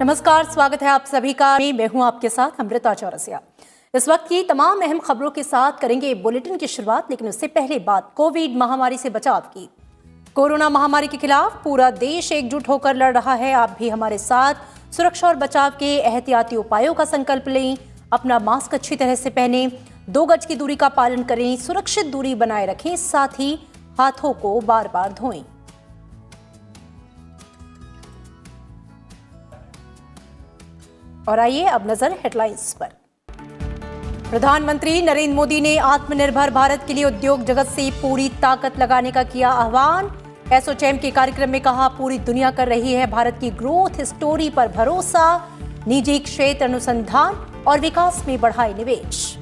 नमस्कार, स्वागत है आप सभी का। मैं हूं आपके साथ अमृता चौरसिया। इस वक्त की तमाम अहम खबरों के साथ करेंगे बुलेटिन की शुरुआत, लेकिन उससे पहले बात कोविड महामारी से बचाव की। कोरोना महामारी के खिलाफ पूरा देश एकजुट होकर लड़ रहा है। आप भी हमारे साथ सुरक्षा और बचाव के एहतियाती उपायों का संकल्प लें। अपना मास्क अच्छी तरह से पहनें, 2 गज की दूरी का पालन करें, सुरक्षित दूरी बनाए रखें, साथ ही हाथों को बार बार धोएं। और आइए अब नजर हेडलाइंस पर। प्रधानमंत्री नरेंद्र मोदी ने आत्मनिर्भर भारत के लिए उद्योग जगत से पूरी ताकत लगाने का किया आह्वान। एसोचैम के कार्यक्रम में कहा, पूरी दुनिया कर रही है भारत की ग्रोथ स्टोरी पर भरोसा। निजी क्षेत्र अनुसंधान और विकास में बढ़ाए निवेश।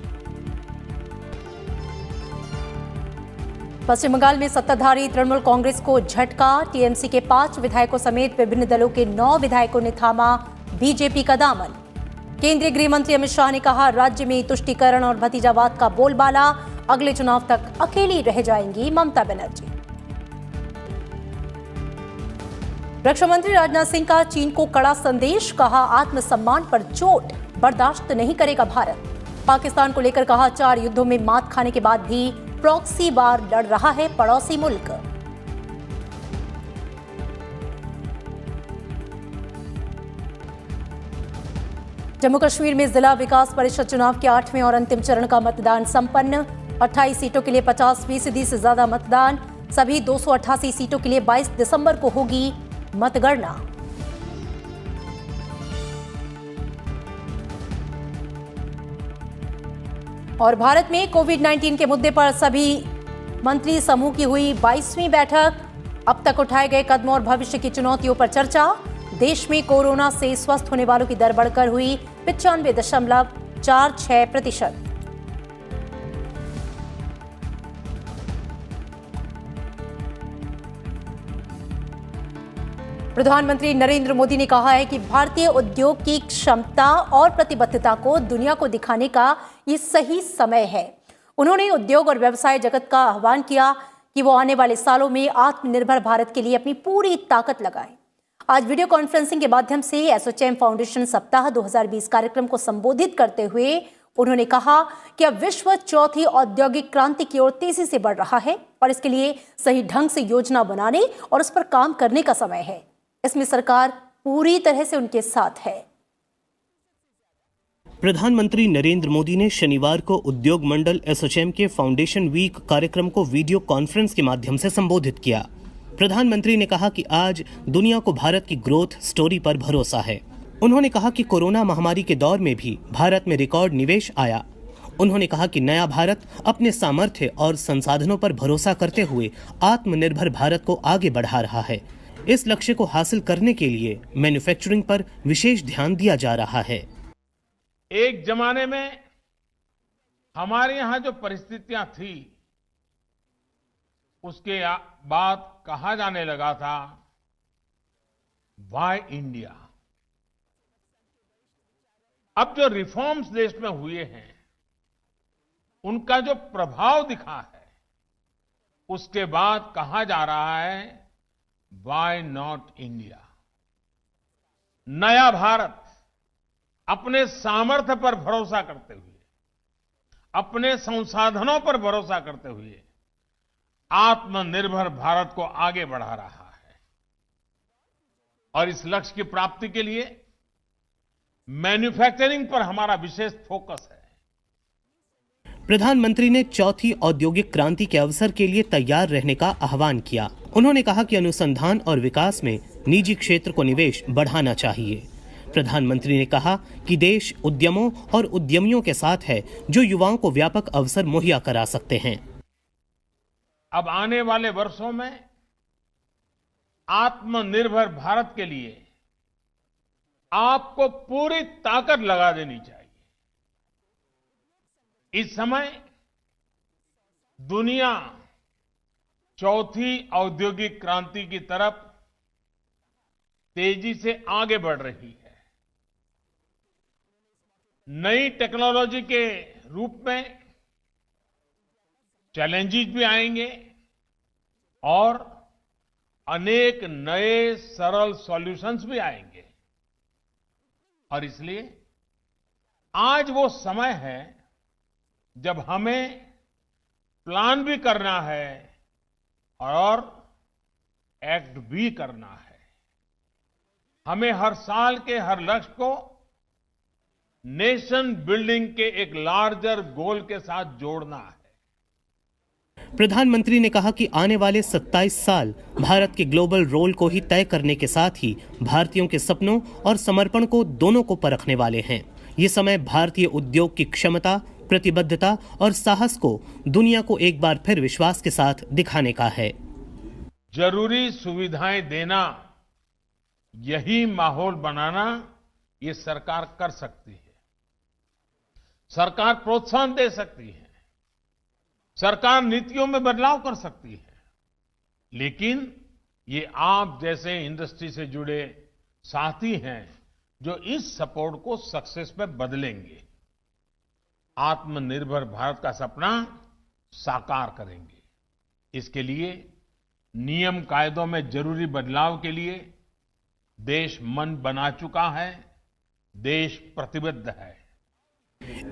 पश्चिम बंगाल में सत्ताधारी तृणमूल कांग्रेस को झटका। टीएमसी के 5 विधायकों समेत विभिन्न दलों के 9 विधायकों ने थामा बीजेपी का दामन। केंद्रीय गृह मंत्री अमित शाह ने कहा, राज्य में तुष्टीकरण और भतीजावाद का बोलबाला। अगले चुनाव तक अकेली रह जाएंगी ममता बनर्जी। रक्षा मंत्री राजनाथ सिंह का चीन को कड़ा संदेश, कहा आत्मसम्मान पर चोट बर्दाश्त नहीं करेगा भारत। पाकिस्तान को लेकर कहा, 4 युद्धों में मात खाने के बाद भी प्रॉक्सी वार लड़ रहा है पड़ोसी मुल्क। जम्मू कश्मीर में जिला विकास परिषद चुनाव के 8वें और अंतिम चरण का मतदान संपन्न। 28 सीटों के लिए 50% से ज्यादा मतदान। सभी 288 सीटों के लिए 22 दिसंबर को होगी मतगणना। और भारत में कोविड-19 के मुद्दे पर सभी मंत्री समूह की हुई 22वीं बैठक। अब तक उठाए गए कदमों और भविष्य की चुनौतियों पर चर्चा। देश में कोरोना से स्वस्थ होने वालों की दर बढ़कर हुई 95.46%। प्रधानमंत्री नरेंद्र मोदी ने कहा है कि भारतीय उद्योग की क्षमता और प्रतिबद्धता को दुनिया को दिखाने का ये सही समय है। उन्होंने उद्योग और व्यवसाय जगत का आह्वान किया कि वो आने वाले सालों में आत्मनिर्भर भारत के लिए अपनी पूरी ताकत लगाएं। आज वीडियो कॉन्फ्रेंसिंग के माध्यम से एसोचैम फाउंडेशन सप्ताह 2020 कार्यक्रम को संबोधित करते हुए उन्होंने कहा कि अब विश्व चौथी औद्योगिक क्रांति की ओर तेजी से बढ़ रहा है और इसके लिए सही ढंग से योजना बनाने और उस पर काम करने का समय है। इसमें सरकार पूरी तरह से उनके साथ है। प्रधानमंत्री नरेंद्र मोदी ने शनिवार को उद्योग मंडल एसोचैम के फाउंडेशन वीक कार्यक्रम को वीडियो कॉन्फ्रेंस के माध्यम से संबोधित किया। प्रधानमंत्री ने कहा कि आज दुनिया को भारत की ग्रोथ स्टोरी पर भरोसा है। उन्होंने कहा कि कोरोना महामारी के दौर में भी भारत में रिकॉर्ड निवेश आया। उन्होंने कहा कि नया भारत अपने सामर्थ्य और संसाधनों पर भरोसा करते हुए आत्मनिर्भर भारत को आगे बढ़ा रहा है। इस लक्ष्य को हासिल करने के लिए मैन्युफैक्चरिंग पर विशेष ध्यान दिया जा रहा है। एक जमाने में हमारे यहाँ जो परिस्थितियां थी, उसके बाद कहा जाने लगा था, वाई इंडिया। अब जो रिफॉर्म्स देश में हुए हैं, उनका जो प्रभाव दिखा है, उसके बाद कहा जा रहा है, वाई नॉट इंडिया। नया भारत अपने सामर्थ्य पर भरोसा करते हुए, अपने संसाधनों पर भरोसा करते हुए आत्मनिर्भर भारत को आगे बढ़ा रहा है। और इस लक्ष्य की प्राप्ति के लिए मैन्युफैक्चरिंग पर हमारा विशेष फोकस है। प्रधानमंत्री ने चौथी औद्योगिक क्रांति के अवसर के लिए तैयार रहने का आह्वान किया। उन्होंने कहा कि अनुसंधान और विकास में निजी क्षेत्र को निवेश बढ़ाना चाहिए। प्रधानमंत्री ने कहा कि देश उद्यमों और उद्यमियों के साथ है जो युवाओं को व्यापक अवसर मुहैया करा सकते हैं। अब आने वाले वर्षों में आत्मनिर्भर भारत के लिए आपको पूरी ताकत लगा देनी चाहिए। इस समय दुनिया चौथी औद्योगिक क्रांति की तरफ तेजी से आगे बढ़ रही है। नई टेक्नोलॉजी के रूप में चैलेंजेस भी आएंगे और अनेक नए सरल सॉल्यूशंस भी आएंगे। और इसलिए आज वो समय है जब हमें प्लान भी करना है और एक्ट भी करना है। हमें हर साल के हर लक्ष्य को नेशन बिल्डिंग के एक लार्जर गोल के साथ जोड़ना है। प्रधानमंत्री ने कहा कि आने वाले 27 साल भारत के ग्लोबल रोल को ही तय करने के साथ ही भारतीयों के सपनों और समर्पण को दोनों को परखने वाले हैं। ये समय भारतीय उद्योग की क्षमता, प्रतिबद्धता और साहस को दुनिया को एक बार फिर विश्वास के साथ दिखाने का है। जरूरी सुविधाएं देना, यही माहौल बनाना ये सरकार कर सकती है। सरकार प्रोत्साहन दे सकती है, सरकार नीतियों में बदलाव कर सकती है, लेकिन ये आप जैसे इंडस्ट्री से जुड़े साथी हैं जो इस सपोर्ट को सक्सेस में बदलेंगे, आत्मनिर्भर भारत का सपना साकार करेंगे। इसके लिए नियम कायदों में जरूरी बदलाव के लिए देश मन बना चुका है, देश प्रतिबद्ध है।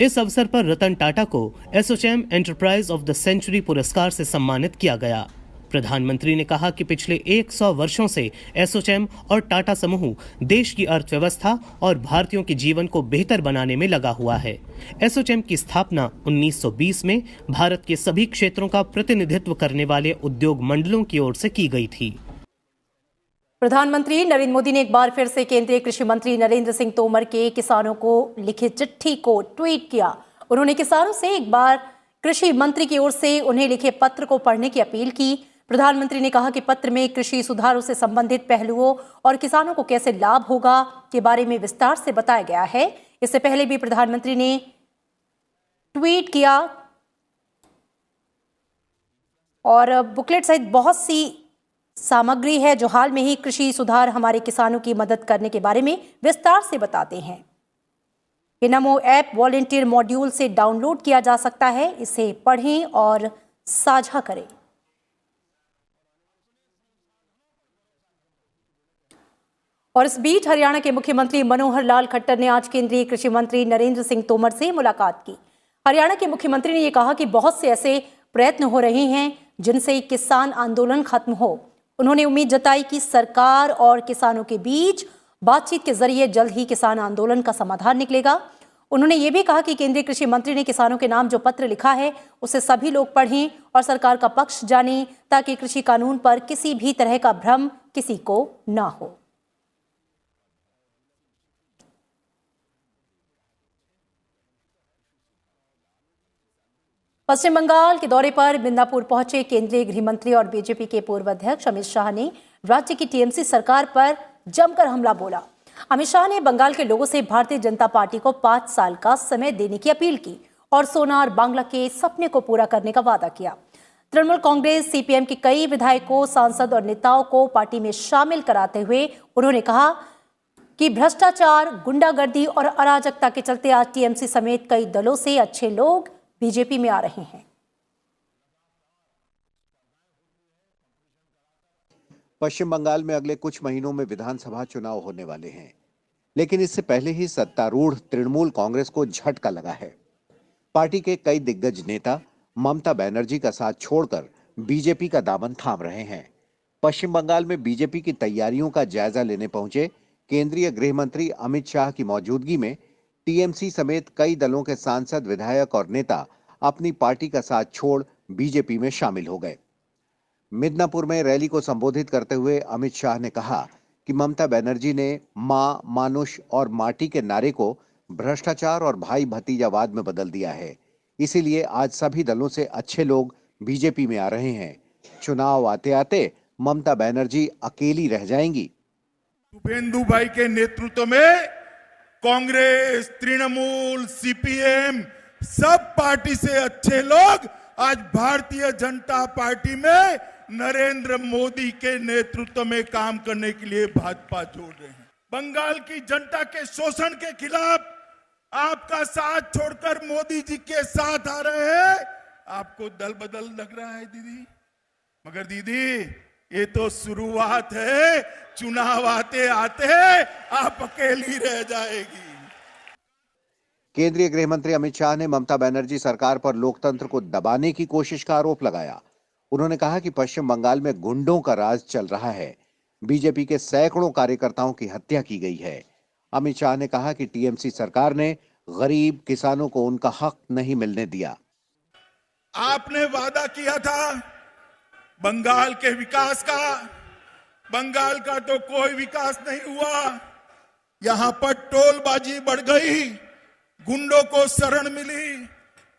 इस अवसर पर रतन टाटा को ASSOCHAM enterprise of the century पुरस्कार से सम्मानित किया गया। प्रधानमंत्री ने कहा कि पिछले 100 वर्षों से एसोचैम और टाटा समूह देश की अर्थव्यवस्था और भारतीयों के जीवन को बेहतर बनाने में लगा हुआ है। एसोचैम की स्थापना 1920 में भारत के सभी क्षेत्रों का प्रतिनिधित्व करने वाले उद्योग मंडलों की ओर से की गई थी। प्रधानमंत्री नरेंद्र मोदी ने एक बार फिर से केंद्रीय कृषि मंत्री नरेंद्र सिंह तोमर के किसानों को लिखे चिट्ठी को ट्वीट किया। उन्होंने किसानों से एक बार कृषि मंत्री की ओर से उन्हें लिखे पत्र को पढ़ने की अपील की। प्रधानमंत्री ने कहा कि पत्र में कृषि सुधारों से संबंधित पहलुओं और किसानों को कैसे लाभ होगा के बारे में विस्तार से बताया गया है। इससे पहले भी प्रधानमंत्री ने ट्वीट किया और बुकलेट सहित बहुत सी सामग्री है जो हाल में ही कृषि सुधार हमारे किसानों की मदद करने के बारे में विस्तार से बताते हैं। ये नमो ऐप वॉलंटियर मॉड्यूल से डाउनलोड किया जा सकता है। इसे पढ़ें और साझा करें। और इस बीच हरियाणा के मुख्यमंत्री मनोहर लाल खट्टर ने आज केंद्रीय कृषि मंत्री नरेंद्र सिंह तोमर से मुलाकात की। हरियाणा के मुख्यमंत्री ने यह कहा कि बहुत से ऐसे प्रयत्न हो रहे हैं जिनसे किसान आंदोलन खत्म हो। उन्होंने उम्मीद जताई कि सरकार और किसानों के बीच बातचीत के जरिए जल्द ही किसान आंदोलन का समाधान निकलेगा। उन्होंने ये भी कहा कि केंद्रीय कृषि मंत्री ने किसानों के नाम जो पत्र लिखा है उसे सभी लोग पढ़ें और सरकार का पक्ष जानें ताकि कृषि कानून पर किसी भी तरह का भ्रम किसी को ना हो। पश्चिम बंगाल के दौरे पर मिदनापुर पहुंचे केंद्रीय गृह मंत्री और बीजेपी के पूर्व अध्यक्ष अमित शाह ने राज्य की टीएमसी सरकार पर जमकर हमला बोला। अमित शाह ने बंगाल के लोगों से भारतीय जनता पार्टी को 5 साल का समय देने की अपील की और सोना और बांग्ला के सपने को पूरा करने का वादा किया। तृणमूल कांग्रेस, सीपीएम के कई विधायकों, सांसद और नेताओं को पार्टी में शामिल कराते हुए उन्होंने कहा कि भ्रष्टाचार, गुंडागर्दी और अराजकता के चलते आज टीएमसी समेत कई दलों से अच्छे लोग बीजेपी में आ रहे हैं। पश्चिम बंगाल में अगले कुछ महीनों में विधानसभा चुनाव होने वाले हैं, लेकिन इससे पहले ही सत्तारूढ़ तृणमूल कांग्रेस को झटका लगा है। पार्टी के कई दिग्गज नेता ममता बनर्जी का साथ छोड़कर बीजेपी का दामन थाम रहे हैं। पश्चिम बंगाल में बीजेपी की तैयारियों का जायजा लेने पहुंचे केंद्रीय गृह मंत्री अमित शाह की मौजूदगी में टीएमसी समेत कई दलों के सांसद, विधायक और नेता अपनी पार्टी का साथ छोड़ बीजेपी में शामिल हो गए। मिदनापुर में रैली को संबोधित करते हुए अमित शाह ने कहा कि ममता बनर्जी ने मां, मानुष और माटी के नारे को भ्रष्टाचार और भाई भतीजावाद में बदल दिया है। इसीलिए आज सभी दलों से अच्छे लोग बीजेपी में आ रहे हैं। चुनाव आते आते ममता बनर्जी अकेली रह जाएंगी। शुभेंदु भाई के नेतृत्व में कांग्रेस, तृणमूल, सीपीएम सब पार्टी से अच्छे लोग आज भारतीय जनता पार्टी में नरेंद्र मोदी के नेतृत्व में काम करने के लिए भाजपा जोड़ रहे हैं। बंगाल की जनता के शोषण के खिलाफ आपका साथ छोड़कर मोदी जी के साथ आ रहे हैं। आपको दल बदल लग रहा है दीदी, मगर दीदी ये तो शुरुआत है। चुनाव आते आते आप अकेली रह जाएगी। केंद्रीय गृह मंत्री अमित शाह ने ममता बनर्जी सरकार पर लोकतंत्र को दबाने की कोशिश का आरोप लगाया। उन्होंने कहा कि पश्चिम बंगाल में गुंडों का राज चल रहा है। बीजेपी के सैकड़ों कार्यकर्ताओं की हत्या की गई है। अमित शाह ने कहा कि टीएमसी सरकार ने गरीब किसानों को उनका हक नहीं मिलने दिया। आपने वादा किया था बंगाल के विकास का, बंगाल का तो कोई विकास नहीं हुआ। यहां पर टोलबाजी बढ़ गई, गुंडों को शरण मिली।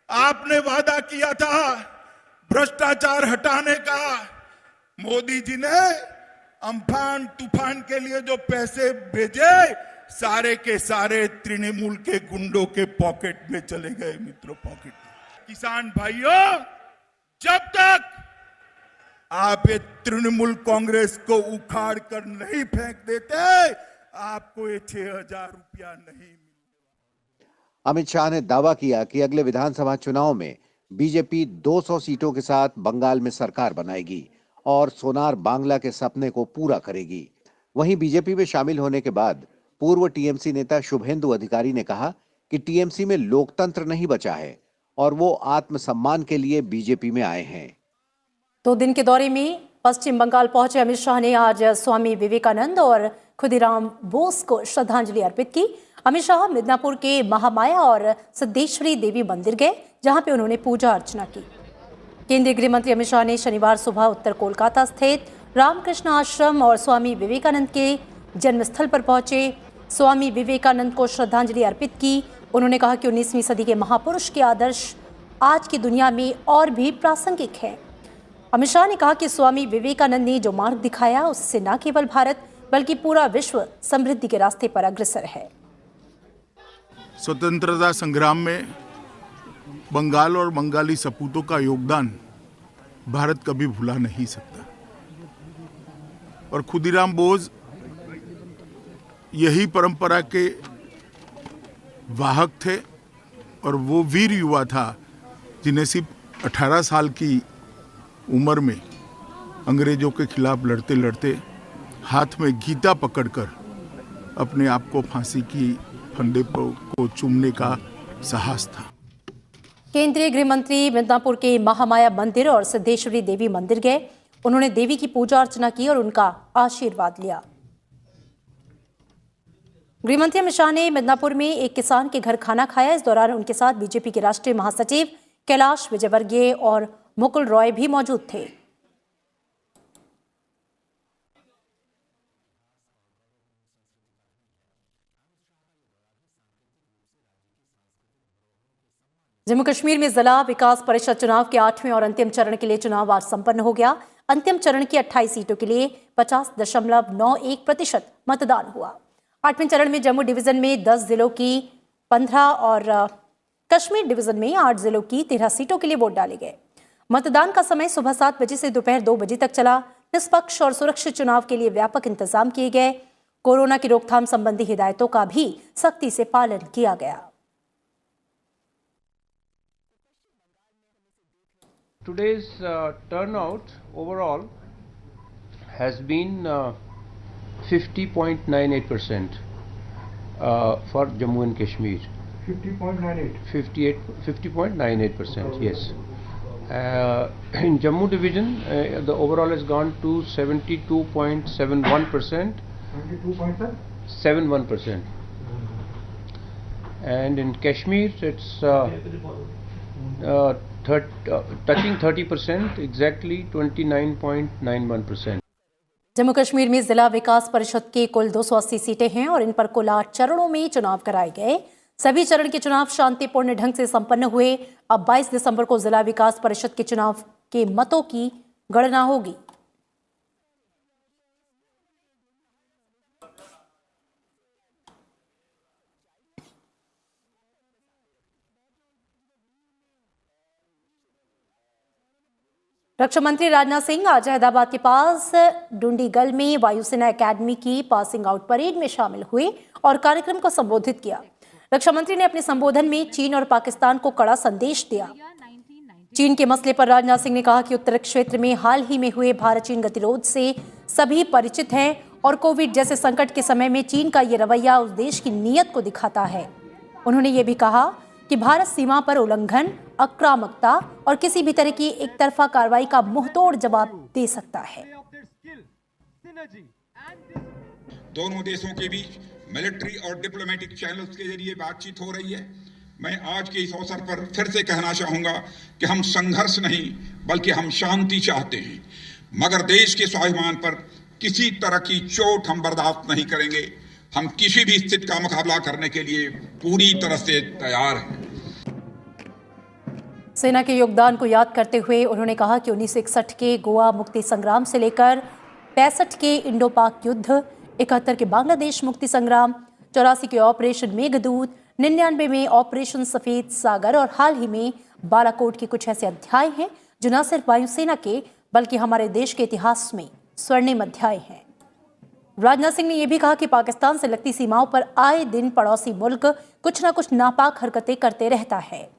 आपने वादा किया था भ्रष्टाचार हटाने का। मोदी जी ने अम्फान तूफान के लिए जो पैसे भेजे, सारे के सारे तृणमूल के गुंडों के पॉकेट में चले गए। मित्रों, पॉकेट में। किसान भाइयों, जब तक आप ये तृणमूल कांग्रेस को उखाड़ कर नहीं फेंक देते, आपको ये 6,000 रुपया नहीं मिलेगा। अमित शाह ने दावा किया कि अगले विधानसभा चुनाव में बीजेपी 200 सीटों के साथ बंगाल में सरकार बनाएगी और सोनार बांग्ला के सपने को पूरा करेगी। वहीं बीजेपी में शामिल होने के बाद पूर्व टीएमसी नेता शुभेंदु अधिकारी ने कहा कि टीएमसी में लोकतंत्र नहीं बचा है और वो आत्मसम्मान के लिए बीजेपी में आए हैं। 2 दिन के दौरे में पश्चिम बंगाल पहुंचे अमित शाह ने आज स्वामी विवेकानंद और खुदीराम बोस को श्रद्धांजलि अर्पित की। अमित शाह मिदनापुर के महामाया और सिद्धेश्वरी देवी मंदिर गए, जहां पे उन्होंने पूजा अर्चना की। केंद्रीय गृह मंत्री अमित शाह ने शनिवार सुबह उत्तर कोलकाता स्थित रामकृष्ण आश्रम और स्वामी विवेकानंद के जन्मस्थल पर पहुंचे। स्वामी विवेकानंद को श्रद्धांजलि अर्पित की। उन्होंने कहा कि 19वीं सदी के महापुरुष के आदर्श आज की दुनिया में और भी प्रासंगिक है। अमित शाह ने कहा कि स्वामी विवेकानंद ने जो मार्ग दिखाया, उससे न केवल भारत बल्कि पूरा विश्व समृद्धि के रास्ते पर अग्रसर है। स्वतंत्रता संग्राम में बंगाल और बंगाली सपूतों का योगदान भारत कभी भुला नहीं सकता। और खुदीराम बोस यही परंपरा के वाहक थे और वो वीर युवा था जिन्हें सिर्फ 18 साल की उम्र में अंग्रेजों के खिलाफ लड़ते लड़ते हाथ में गीता पकड़कर अपने आप को फांसी की फंदे को चूमने का साहस था। केंद्रीय गृह मंत्री मिदनापुर के महामाया मंदिर और सिद्धेश्वरी देवी मंदिर गए। उन्होंने देवी की पूजा अर्चना की और उनका आशीर्वाद लिया। गृह मंत्री अमित शाह ने मिदनापुर में एक किसान के घर खाना खाया। इस दौरान उनके साथ बीजेपी के राष्ट्रीय महासचिव कैलाश विजयवर्गीय और मुकुल रॉय भी मौजूद थे। जम्मू कश्मीर में जिला विकास परिषद चुनाव के 8वें और अंतिम चरण के लिए चुनाव आज संपन्न हो गया। अंतिम चरण की 28 सीटों के लिए 50.91% मतदान हुआ। 8वें चरण में जम्मू डिवीजन में 10 जिलों की 15 और कश्मीर डिवीजन में 8 जिलों की 13 सीटों के लिए वोट डाले गए। मतदान का समय सुबह 7 बजे से दोपहर 2 बजे तक चला। निष्पक्ष और सुरक्षित चुनाव के लिए व्यापक इंतजाम किए गए। कोरोना की रोकथाम संबंधी हिदायतों का भी सख्ती से पालन किया गया। Today's turnout overall has been 50.98% for Jammu and Kashmir. 50.98. 50.98%. Yes. In Jammu division, the overall has gone to 72.71%. 72.71%. And in Kashmir, it's touching 30%, exactly 29.91%. Jammu Kashmir में जिला विकास परिषद के कुल 280 सीटें हैं और इन पर कुल 8 चरणों में चुनाव कराए गए। सभी चरण के चुनाव शांतिपूर्ण ढंग से संपन्न हुए। अब 22 दिसंबर को जिला विकास परिषद के चुनाव के मतों की गणना होगी। रक्षा मंत्री राजनाथ सिंह आज हैदराबाद के पास डुंडीगल में वायुसेना एकेडमी की पासिंग आउट परेड में शामिल हुए और कार्यक्रम को संबोधित किया। रक्षा मंत्री ने अपने संबोधन में चीन और पाकिस्तान को कड़ा संदेश दिया। चीन के मसले पर राजनाथ सिंह ने कहा कि उत्तर क्षेत्र में हाल ही में हुए भारत चीन गतिरोध से सभी परिचित हैं और कोविड जैसे संकट के समय में चीन का ये रवैया उस देश की नीयत को दिखाता है। उन्होंने ये भी कहा कि भारत सीमा पर उल्लंघन, आक्रामकता और किसी भी तरह की एक तरफा कार्रवाई का मुंहतोड़ जवाब दे सकता है। दोनों देशों के बीच मिलिट्री और डिप्लोमेटिक चैनल्स के जरिए बातचीत हो रही है। मैं आज के इस अवसर पर फिर से कहना चाहूंगा कि हम संघर्ष नहीं बल्कि हम शांति चाहते हैं, मगर देश के स्वाभिमान पर किसी तरह की चोट हम बर्दाश्त नहीं करेंगे। हम किसी भी स्थिति का मुकाबला करने के लिए पूरी तरह से तैयार हैं। सेना के योगदान को याद करते हुए उन्होंने कहा कि 1961 के गोवा मुक्ति संग्राम से लेकर 65 के इंडो पाक युद्ध, 71 के बांग्लादेश मुक्ति संग्राम, 84 के ऑपरेशन मेघदूत, 99 में ऑपरेशन सफेद सागर और हाल ही में बालाकोट के कुछ ऐसे अध्याय हैं जो न सिर्फ वायुसेना के बल्कि हमारे देश के इतिहास में स्वर्णिम अध्याय हैं। राजनाथ सिंह ने यह भी कहा कि पाकिस्तान से लगती सीमाओं पर आए दिन पड़ोसी मुल्क कुछ न कुछ नापाक हरकतें करते रहता है।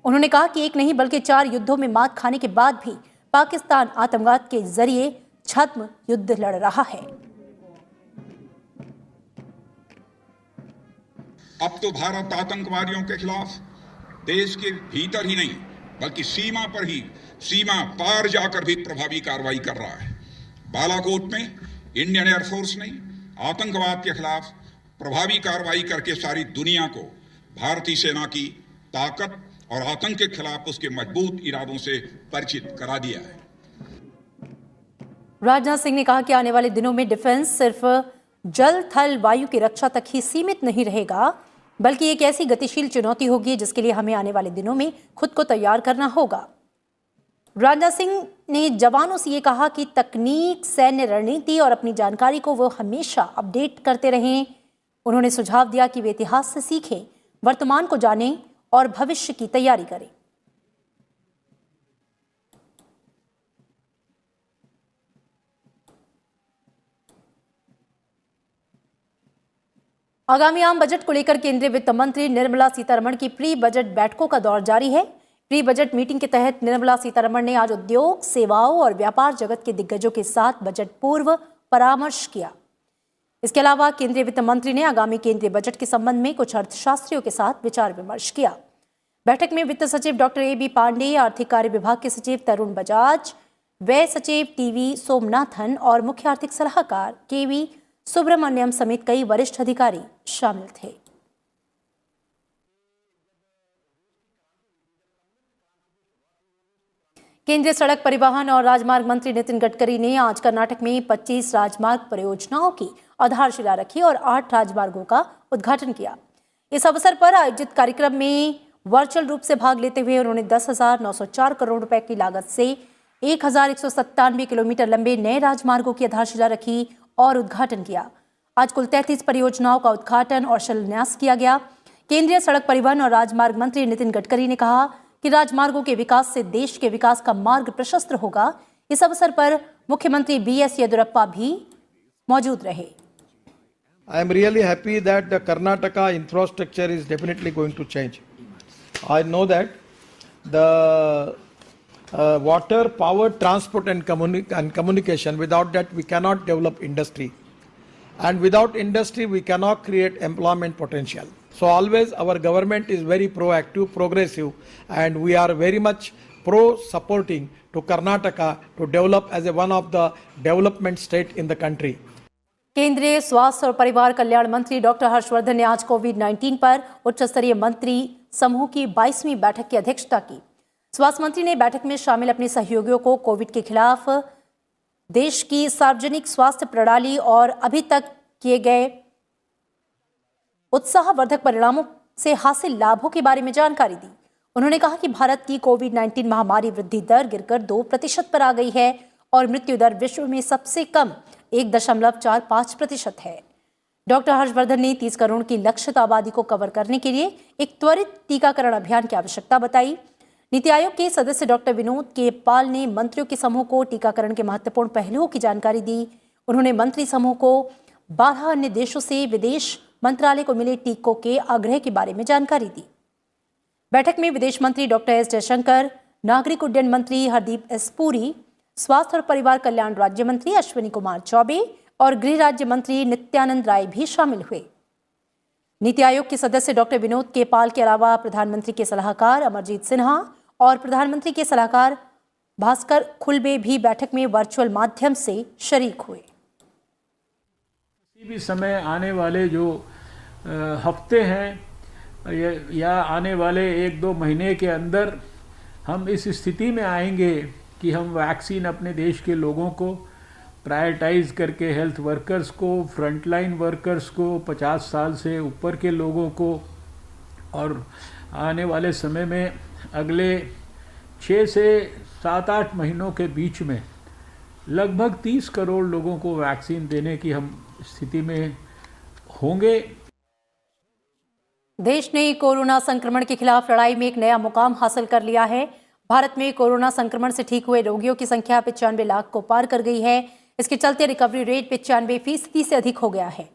उन्होंने कहा कि एक नहीं बल्कि 4 युद्धों में मात खाने के बाद भी पाकिस्तान आतंकवाद के जरिए छद्म युद्ध लड़ रहा है। अब तो भारत आतंकवादियों के खिलाफ देश के भीतर ही नहीं बल्कि सीमा पर ही, सीमा पार जाकर भी प्रभावी कार्रवाई कर रहा है। बालाकोट में इंडियन एयरफोर्स ने आतंकवाद के खिलाफ प्रभावी कार्रवाई करके सारी दुनिया को भारतीय सेना की ताकत और आतंक के खिलाफ उसके मजबूत इरादों से परिचित करा दिया है। राजनाथ सिंह ने कहा कि आने वाले दिनों में डिफेंस सिर्फ जल, थल, वायु की रक्षा तक ही सीमित नहीं रहेगा, बल्कि एक ऐसी गतिशील चुनौती होगी जिसके लिए हमें आने वाले दिनों में खुद को तैयार करना होगा। राजनाथ सिंह ने जवानों से ये कहा कि तकनीक, सैन्य रणनीति और अपनी जानकारी को वो हमेशा अपडेट करते रहें। उन्होंने सुझाव दिया कि वे इतिहास से सीखें, वर्तमान को जानें और भविष्य की तैयारी करें। आगामी आम बजट को लेकर केंद्रीय वित्त मंत्री निर्मला सीतारमण की प्री बजट बैठकों का दौर जारी है। प्री बजट मीटिंग के तहत निर्मला सीतारमण ने आज उद्योग, सेवाओं और व्यापार जगत के दिग्गजों के साथ बजट पूर्व परामर्श किया। इसके अलावा केंद्रीय वित्त मंत्री ने आगामी केंद्रीय बजट के संबंध में कुछ अर्थशास्त्रियों के साथ विचार विमर्श किया। बैठक में वित्त सचिव डॉक्टर AB पांडे, आर्थिक कार्य विभाग के सचिव तरुण बजाज, व्यय सचिव TV सोमनाथन और मुख्य आर्थिक सलाहकार KV सुब्रमण्यम समेत कई वरिष्ठ अधिकारी शामिल थे। केंद्रीय सड़क परिवहन और राजमार्ग मंत्री नितिन गडकरी ने आज कर्नाटक में 25 राजमार्ग परियोजनाओं की आधारशिला रखी और 8 राजमार्गों का उद्घाटन किया। इस अवसर पर आयोजित कार्यक्रम में वर्चुअल रूप से भाग लेते हुए उन्होंने 10,904 करोड़ रुपए की लागत से 1,197 किलोमीटर लंबे नए राजमार्गों की आधारशिला रखी और उद्घाटन किया। आज कुल 33 परियोजनाओं का उद्घाटन और शिलान्यास किया गया। केंद्रीय सड़क परिवहन और राजमार्ग मंत्री नितिन गडकरी ने कहा कि राजमार्गों के विकास से देश के विकास का मार्ग प्रशस्त होगा। इस अवसर पर मुख्यमंत्री BS येदियुरप्पा भी मौजूद रहे। I am really happy that the Karnataka infrastructure is definitely going to change. I know that the water, power, transport and communication, without that we cannot develop industry. And without industry we cannot create employment potential. So always our government is very proactive, progressive, and we are very much pro-supporting to Karnataka to develop as one of the development state in the country. केंद्रीय स्वास्थ्य और परिवार कल्याण मंत्री doctor Harshvardhan ने आज कोविड-19 पर उच्च स्तरीय मंत्री समूह की 22वीं बैठक की अध्यक्षता की। स्वास्थ्य मंत्री ने बैठक में शामिल अपने सहयोगियों को कोविड के खिलाफ देश की सार्वजनिक स्वास्थ्य प्रणाली और अभी तक किए गए उत्साहवर्धक परिणामों से हासिल लाभों के बारे में जानकारी दी। उन्होंने कहा कि भारत की कोविड-19 महामारी वृद्धि दर गिरकर 2% पर आ गई है और मृत्यु दर विश्व में सबसे कम 1.45% है। डॉक्टर हर्षवर्धन ने 30 करोड़ की लक्षित आबादी को कवर करने के लिए एक त्वरित टीकाकरण अभियान की आवश्यकता बताई। नीति आयोग के सदस्य डॉक्टर विनोद के पाल ने मंत्रियों के समूह को टीकाकरण के महत्वपूर्ण पहलुओं की जानकारी दी। उन्होंने मंत्री समूह को 12 अन्य देशों से विदेश मंत्रालय को मिले टीकों के आग्रह के बारे में जानकारी दी। बैठक में विदेश मंत्री डॉक्टर S जयशंकर, नागरिक उड्डयन मंत्री हरदीप S पुरी, स्वास्थ्य और परिवार कल्याण राज्य मंत्री अश्विनी कुमार चौबे और गृह राज्य मंत्री नित्यानंद राय भी शामिल हुए। नीति आयोग के सदस्य डॉक्टर विनोद के पाल के अलावा प्रधानमंत्री के सलाहकार अमरजीत सिन्हा और प्रधानमंत्री के सलाहकार भास्कर खुलबे भी बैठक में वर्चुअल माध्यम से शरीक हुए। किसी भी समय आने वाले जो हफ्ते हैं या आने वाले 1-2 महीने के अंदर हम इस स्थिति में आएंगे कि हम वैक्सीन अपने देश के लोगों को प्रायोरिटाइज करके हेल्थ वर्कर्स को, फ्रंटलाइन वर्कर्स को, 50 साल से ऊपर के लोगों को और आने वाले समय में अगले 6 से 7-8 महीनों के बीच में लगभग 30 करोड़ लोगों को वैक्सीन देने की हम स्थिति में होंगे। देश ने कोरोना संक्रमण के खिलाफ लड़ाई में एक नया मुकाम हासिल कर लिया है। भारत में कोरोना संक्रमण से ठीक हुए रोगियों की संख्या 95 लाख को पार कर गई है। इसके चलते रिकवरी रेट 95% से अधिक हो गया है।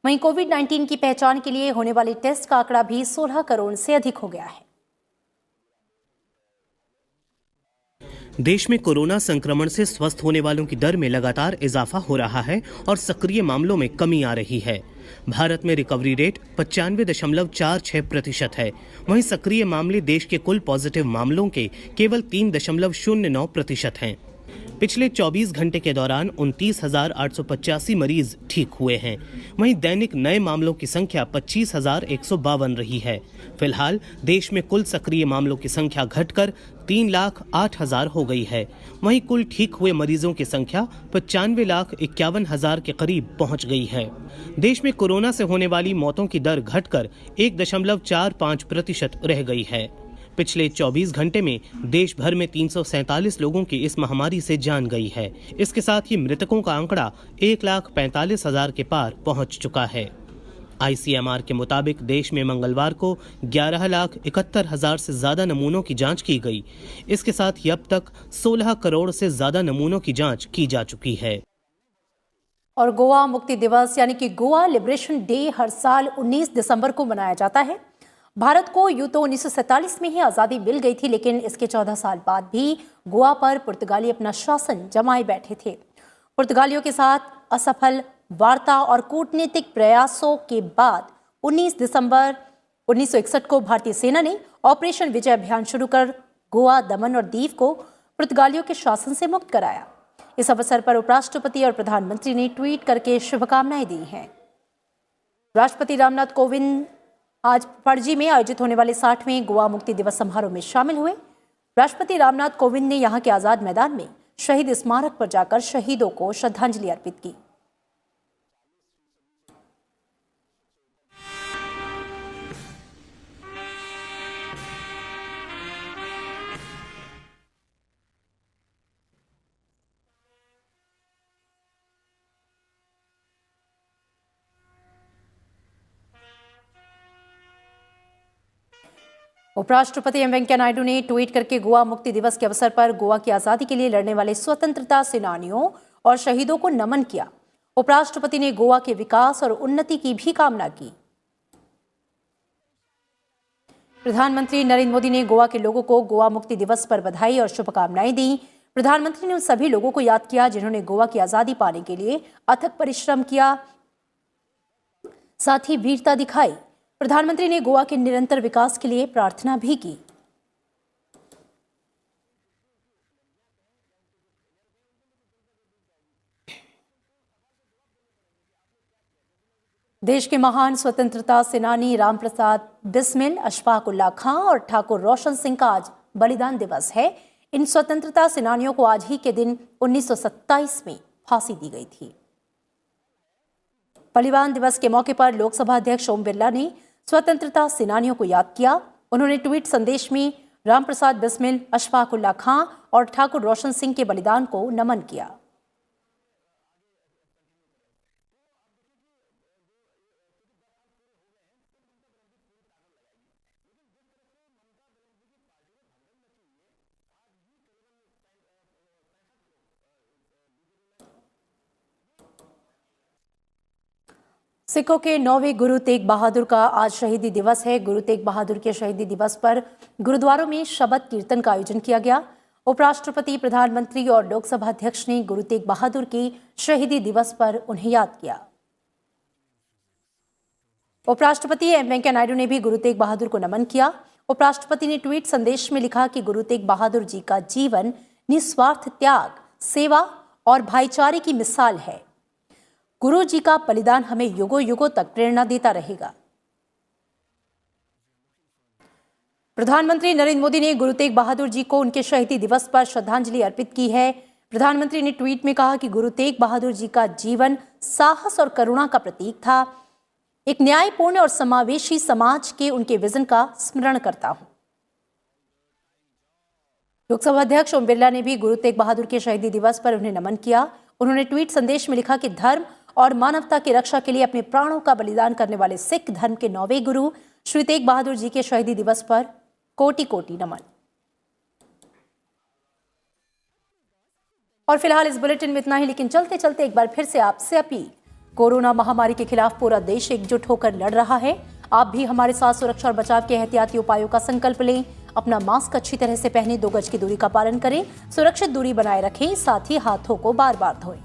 वहीं कोविड-19 की पहचान के लिए होने वाले टेस्ट का आंकड़ा भी 16 करोड़ से अधिक हो गया है। देश में कोरोना संक्रमण से स्वस्थ होने वालों की दर में लगातार इजाफा हो रहा है और सक्रिय मामलों में कमी आ रही है। भारत में रिकवरी रेट 95.46% है। वहीं सक्रिय मामले देश के कुल पॉजिटिव मामलों के केवल 3.09% हैं। पिछले 24 घंटे के दौरान 29,885 मरीज ठीक हुए हैं। वहीं दैनिक नए मामलों की संख्या 25,152 रही है। फिलहाल देश में कुल सक्रिय मामलों की संख्या घटकर 3,08,000 हो गई है। वहीं कुल ठीक हुए मरीजों की संख्या 95,51,000 के करीब पहुंच गई है। देश में कोरोना से होने वाली मौतों की दर घटकर 1.45% रह गई है। पिछले 24 घंटे में देश भर में 347 लोगों की इस महामारी से जान गई है। इसके साथ ही मृतकों का आंकड़ा 1,45,000 के पार पहुंच चुका है। ICMR के मुताबिक देश में मंगलवार को 11,71,000 से ज्यादा नमूनों की जांच की गई। इसके साथ ही अब तक 16 करोड़ से ज्यादा नमूनों की जांच की जा चुकी है। और गोवा मुक्ति दिवस यानी कि गोवा लिबरेशन डे हर साल 19 दिसंबर को मनाया जाता है। भारत को यूं तो 1947 में ही आज़ादी मिल गई थी, लेकिन इसके 14 साल बाद भी गोवा पर पुर्तगाली अपना शासन जमाए बैठे थे। पुर्तगालियों के साथ असफल वार्ता और कूटनीतिक प्रयासों के बाद 19 दिसंबर 1961 को भारतीय सेना ने ऑपरेशन विजय अभियान शुरू कर गोवा, दमन और दीव को पुर्तगालियों के शासन से मुक्त कराया। इस अवसर पर उपराष्ट्रपति और प्रधानमंत्री ने ट्वीट करके शुभकामनाएं दी हैं। राष्ट्रपति रामनाथ कोविंद आज पणजी में आयोजित होने वाले 60वें गोवा मुक्ति दिवस समारोह में शामिल हुए। राष्ट्रपति रामनाथ कोविंद ने यहां के आजाद मैदान में शहीद स्मारक पर जाकर शहीदों को श्रद्धांजलि अर्पित की। उपराष्ट्रपति एम वेंकैया नायडू ने ट्वीट करके गोवा मुक्ति दिवस के अवसर पर गोवा की आजादी के लिए लड़ने वाले स्वतंत्रता सेनानियों और शहीदों को नमन किया। उपराष्ट्रपति ने गोवा के विकास और उन्नति की भी कामना की। प्रधानमंत्री नरेंद्र मोदी ने गोवा के लोगों को गोवा मुक्ति दिवस पर बधाई और शुभकामनाएं दी। प्रधानमंत्री ने उन सभी लोगों को याद किया जिन्होंने गोवा की आजादी पाने के लिए अथक परिश्रम किया, साथ ही वीरता दिखाई। प्रधानमंत्री ने गोवा के निरंतर विकास के लिए प्रार्थना भी की। देश के महान स्वतंत्रता सेनानी रामप्रसाद बिस्मिल, अशफाक उल्लाह खां और ठाकुर रोशन सिंह का आज बलिदान दिवस है। इन स्वतंत्रता सेनानियों को आज ही के दिन 1927 में फांसी दी गई थी। बलिदान दिवस के मौके पर लोकसभा अध्यक्ष ओम बिरला ने स्वतंत्रता सेनानियों को याद किया। उन्होंने ट्वीट संदेश में रामप्रसाद बिस्मिल, अशफाक उल्लाह खां और ठाकुर रोशन सिंह के बलिदान को नमन किया। सिखों के 9वें गुरु तेग बहादुर का आज शहीदी दिवस है। गुरु तेग बहादुर के शहीदी दिवस पर गुरुद्वारों में शबद कीर्तन का आयोजन किया गया। उपराष्ट्रपति, प्रधानमंत्री और लोकसभा अध्यक्ष ने गुरु तेग बहादुर की शहीदी दिवस पर उन्हें याद किया। उपराष्ट्रपति एम वेंकैया नायडू ने भी गुरु तेग बहादुर को नमन किया। उपराष्ट्रपति ने ट्वीट संदेश में लिखा कि गुरु तेग बहादुर जी का जीवन निस्वार्थ त्याग, सेवा और भाईचारे की मिसाल है। गुरु जी का बलिदान हमें युगों युगों तक प्रेरणा देता रहेगा। प्रधानमंत्री नरेंद्र मोदी ने गुरु तेग बहादुर जी को उनके शहीदी दिवस पर श्रद्धांजलि अर्पित की है। प्रधानमंत्री ने ट्वीट में कहा कि गुरु तेग बहादुर जी का जीवन साहस और करुणा का प्रतीक था। एक न्यायपूर्ण और समावेशी समाज के उनके विजन का स्मरण करता हूं। लोकसभा अध्यक्ष ओम बिरला ने भी गुरु तेग बहादुर के शहीदी दिवस पर उन्हें नमन किया। उन्होंने ट्वीट संदेश में लिखा कि धर्म और मानवता की रक्षा के लिए अपने प्राणों का बलिदान करने वाले सिख धर्म के 9वें गुरु श्री तेग बहादुर जी के शहीदी दिवस पर कोटि कोटि नमन। और फिलहाल इस बुलेटिन में इतना ही, लेकिन चलते चलते एक बार फिर से आपसे अपील। कोरोना महामारी के खिलाफ पूरा देश एकजुट होकर लड़ रहा है। आप भी हमारे साथ सुरक्षा और बचाव के एहतियाती उपायों का संकल्प लें। अपना मास्क अच्छी तरह से पहनें, 2 गज की दूरी का पालन करें, सुरक्षित दूरी बनाए रखें, साथ ही हाथों को बार बार धोएं।